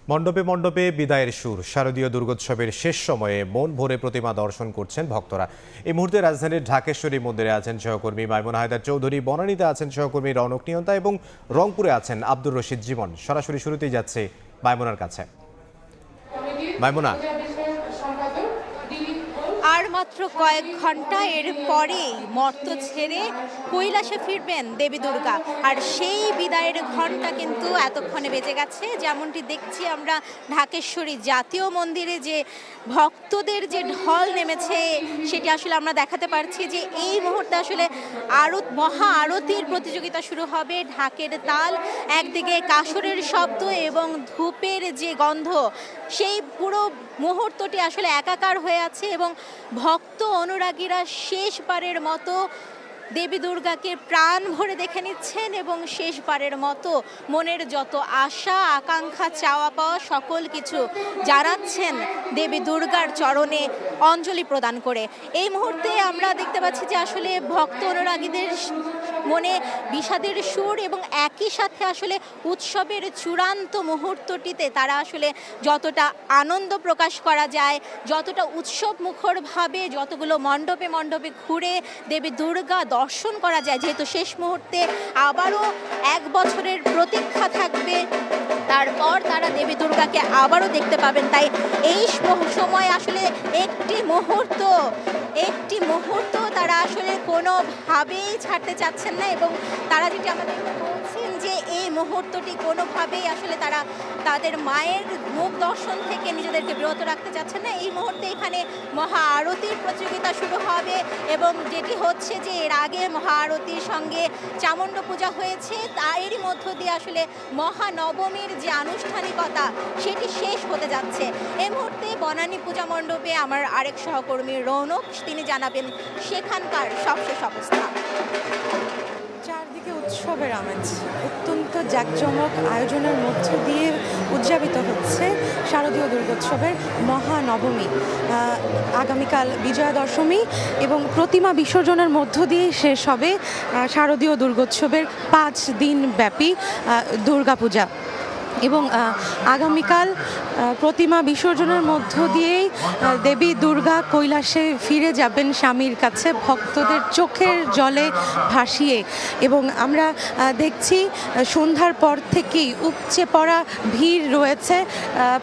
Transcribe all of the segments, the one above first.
মণ্ডপে মণ্ডপে বিদায়ের সুর। শারদীয় দুর্গোৎসবের শেষ সময়ে মন ভরে প্রতিমা দর্শন করছেন ভক্তরা। এই মুহূর্তে রাজধানীর ঢাকেশ্বরী মন্দিরে আছেন সহকর্মী মাইমুনা হায়দার চৌধুরী, বনানীতে আছেন সহকর্মী রৌনক নিয়ন্তা এবং রংপুরে আছেন আব্দুর রশিদ জীবন। সরাসরি শুরুতেই যাচ্ছে মাইমুনার কাছে। মাইমুনা, আর মাত্র কয়েক ঘন্টা এর পরেই মর্ত ছেড়ে কৈলাসে ফিরবেন দেবী দুর্গা। আর সেই বিদায়ের ঘন্টা কিন্তু এতক্ষণে বেজে গেছে। যেমনটি দেখছি আমরা ঢাকেশ্বরী জাতীয় মন্দিরে যে ভক্তদের যে ঢল নেমেছে, সেটি আসলে আমরা দেখাতে পারছি যে এই মুহূর্তে আসলে মহা আরতির প্রতিযোগিতা শুরু হবে। ঢাকের তাল, একদিকে কাসরের শব্দ এবং ধূপের যে গন্ধ, সেই পুরো মুহূর্তটি আসলে একাকার হয়ে আছে এবং ভক্ত অনুরাগীরা শেষবারের মতো দেবী দুর্গাকে প্রাণ ভরে দেখে নিচ্ছেন এবং শেষবারের মতো মনের যত আশা আকাঙ্ক্ষা চাওয়া পাওয়া সকল কিছু জানাচ্ছেন দেবী দুর্গার চরণে অঞ্জলি প্রদান করে। এই মুহূর্তে আমরা দেখতে পাচ্ছি যে আসলে ভক্ত অনুরাগীদের মনে বিষাদের সুর এবং একই সাথে আসলে উৎসবের চূড়ান্ত মুহূর্তটিতে তারা আসলে যতটা আনন্দ প্রকাশ করা যায়, যতটা উৎসব মুখরভাবে যতগুলো মণ্ডপে মণ্ডপে ঘুরে দেবী দুর্গা দর্শন করা যায়, যেহেতু শেষ মুহূর্তে আবারও এক বছরের প্রতীক্ষা থাকবে, তারপর তারা দেবী দুর্গাকে আবারও দেখতে পাবেন। তাই এই সময় আসলে একটি মুহূর্ত তারা আসলে কোনোভাবেই ছাড়তে চাচ্ছেন না এবং তারা যেটি আমাদের বলছেন যে এই মুহূর্তটি কোনোভাবেই আসলে তারা তাদের মায়ের মুখ দর্শন থেকে নিজেদেরকে বিরত রাখতে চাচ্ছেন না। এই মুহূর্তে এখানে মহা আরতির প্রতিযোগিতা শুরু হবে এবং যেটি হচ্ছে যে এর আগে মহা আরতির সঙ্গে চামুণ্ড পূজা হয়েছে, তারই মধ্য দিয়ে আসলে মহানবমীর যে আনুষ্ঠানিকতা সেটি শেষ হতে যাচ্ছে। এই মুহূর্তে বনানী পূজা মণ্ডপে আমার আরেক সহকর্মী রৌনক, তিনি জানাবেন সেখানকার সবশেষ অবস্থা। চারদিকে উৎসবের আমেজ, অত্যন্ত জাঁকজমক আয়োজনের মধ্য দিয়ে উদযাপিত হচ্ছে শারদীয় দুর্গোৎসবের মহানবমী। আগামীকাল বিজয়া দশমী এবং প্রতিমা বিসর্জনের মধ্য দিয়ে শেষ হবে শারদীয় দুর্গোৎসবের 5 দিন ব্যাপী দুর্গাপূজা। এবং আগামীকাল প্রতিমা বিসর্জনের মধ্য দিয়েই দেবী দুর্গা কৈলাসে ফিরে যাবেন স্বামীর কাছে, ভক্তদের চোখের জলে ভাসিয়ে। এবং আমরা দেখছি সন্ধ্যার পর থেকেই উপচে পড়া ভিড় রয়েছে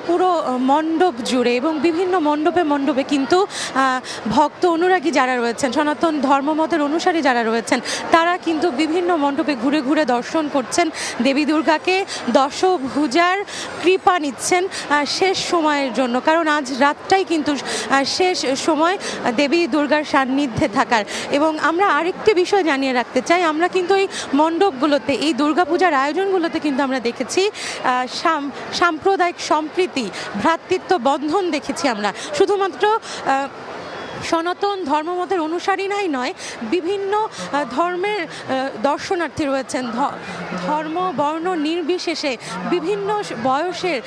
পুরো মণ্ডপ জুড়ে এবং বিভিন্ন মণ্ডপে মণ্ডপে কিন্তু ভক্ত অনুরাগী যারা রয়েছেন, সনাতন ধর্মমতের অনুসারী যারা রয়েছেন, তারা কিন্তু বিভিন্ন মণ্ডপে ঘুরে ঘুরে দর্শন করছেন দেবী দুর্গাকে, দশভুজার কৃপা নিচ্ছেন শেষ সময়ের জন্য। কারণ আজ রাতটাই কিন্তু শেষ সময় দেবী দুর্গার সান্নিধ্যে থাকার। এবং আমরা আরেকটি বিষয় জানিয়ে রাখতে চাই, আমরা কিন্তু এই মণ্ডপগুলোতে, এই দুর্গাপূজার আয়োজনগুলোতে কিন্তু আমরা দেখেছি সাম্প্রদায়িক সম্প্রীতি, ভ্রাতৃত্ব বন্ধন দেখেছি আমরা। শুধুমাত্র সনাতন ধর্মমতের অনুসারীরাই নয়, বিভিন্ন ধর্মের দর্শনার্থী রয়েছেন, ধর্ম বর্ণ নির্বিশেষে বিভিন্ন বয়সের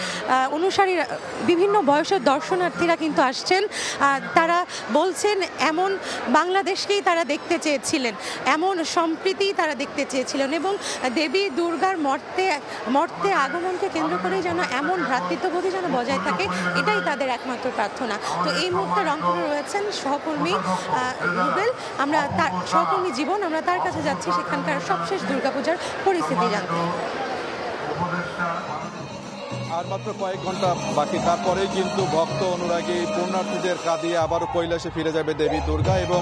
অনুসারীরা, বিভিন্ন বয়সের দর্শনার্থীরা কিন্তু আসছেন। তারা বলছেন এমন বাংলাদেশকেই তারা দেখতে চেয়েছিলেন, এমন সম্প্রীতি তারা দেখতে চেয়েছিলেন এবং দেবী দুর্গার মর্তে আগমনকে কেন্দ্র করেই যেন এমন ভ্রাতৃত্ববোধই যেন বজায় থাকে, এটাই তাদের একমাত্র প্রার্থনা। তো এই মুহূর্তে রংপুরে রয়েছেন সহকর্মী রুবেল, আমরা তার সহকর্মী জীবন, আমরা তার কাছে যাচ্ছি সেখানকার সবশেষ দুর্গাপূজার পরিস্থিতি জানতে। আর মাত্র কয়েক ঘন্টা বাকি, তারপরেই কিন্তু ভক্ত অনুরাগী পুণ্যার্থীদের কাঁদিয়ে আবারও কৈলাসে ফিরে যাবে দেবী দুর্গা। এবং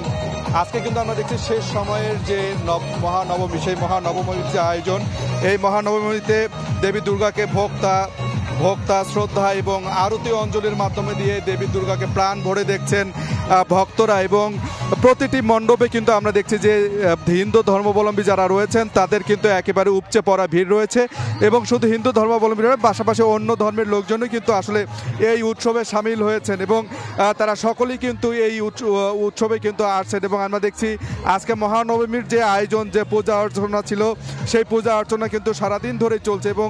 আজকে কিন্তু আমরা দেখছি শেষ সময়ের যে মহানবমী, সেই মহানবমীর যে আয়োজন, এই মহানবমীতে দেবী দুর্গাকে ভক্তা শ্রদ্ধা এবং আরতি অঞ্জলির মাধ্যমে দিয়ে দেবী দুর্গাকে প্রাণ ভরে দেখছেন ভক্তরা। এবং প্রতিটি মণ্ডপে কিন্তু আমরা দেখছি যে হিন্দু ধর্মাবলম্বী যারা রয়েছেন তাদের কিন্তু একেবারে উপচে পড়া ভিড় রয়েছে। এবং শুধু হিন্দু ধর্মাবলম্বী নয়, পাশাপাশি অন্য ধর্মের লোকজনই কিন্তু আসলে এই উৎসবে সামিল হয়েছেন এবং তারা সকলেই কিন্তু এই উৎসবে কিন্তু আসছেন। এবং আমরা দেখছি আজকে মহানবমীর যে আয়োজন, যে পূজা অর্চনা ছিল, সেই পূজা অর্চনা কিন্তু সারাদিন ধরেই চলছে এবং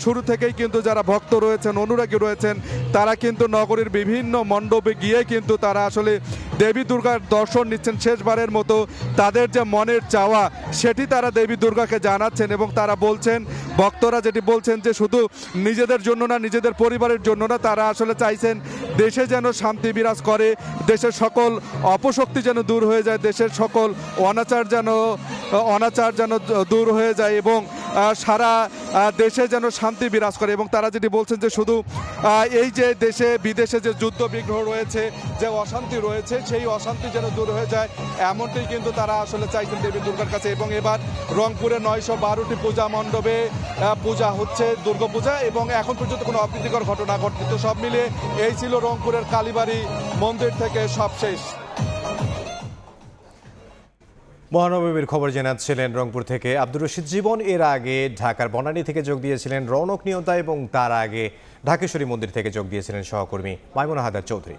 শুরু থেকেই কিন্তু যারা ভক্ত রয়েছেন, অনুরাগী রয়েছেন, তারা কিন্তু নগরীর বিভিন্ন মণ্ডপে গিয়ে কিন্তু তারা আসলে দেবী দুর্গার দর্শন নিচ্ছেন শেষবারের মতো। তাদের যে মনের চাওয়া সেটি তারা দেবী দুর্গাকে জানাচ্ছেন এবং তারা বলছেন, ভক্তরা যেটি বলছেন যে শুধু নিজেদের জন্য না, নিজেদের পরিবারের জন্য না, তারা আসলে চাইছেন দেশে যেন শান্তি বিরাজ করে, দেশের সকল অপশক্তি যেন দূর হয়ে যায়, দেশের সকল অনাচার যেন দূর হয়ে যায় এবং সারা দেশে যেন শান্তি বিরাজ করে। এবং তারা যেটি বলছেন যে শুধু এই যে দেশে বিদেশে যে যুদ্ধ বিগ্রহ রয়েছে, যে অশান্তি রয়েছে, সেই অশান্তি যেন দূর হয়ে যায়, এমনটাই কিন্তু তারা আসলে চাইছেন দেবী দুর্গার কাছে। এবং এবার রংপুরে 912টি পূজা মণ্ডপে পূজা হচ্ছে, দুর্গাপূজা, এবং এখন পর্যন্ত কোনো অপ্রীতিকর ঘটনা ঘটেনি। তো সব মিলিয়ে এই ছিল রংপুরের কালীবাড়ি মন্দির থেকে সবশেষ। মহানবমীর খবর জানাচ্ছিলেন রংপুর থেকে আব্দুর রশিদ জীবন। এর আগে ঢাকার বনানী থেকে যোগ দিয়েছিলেন রৌনক নিয়ন্তা এবং তার আগে ঢাকেশ্বরী মন্দির থেকে যোগ দিয়েছিলেন সহকর্মী মাইমুনা হায়দার চৌধুরী।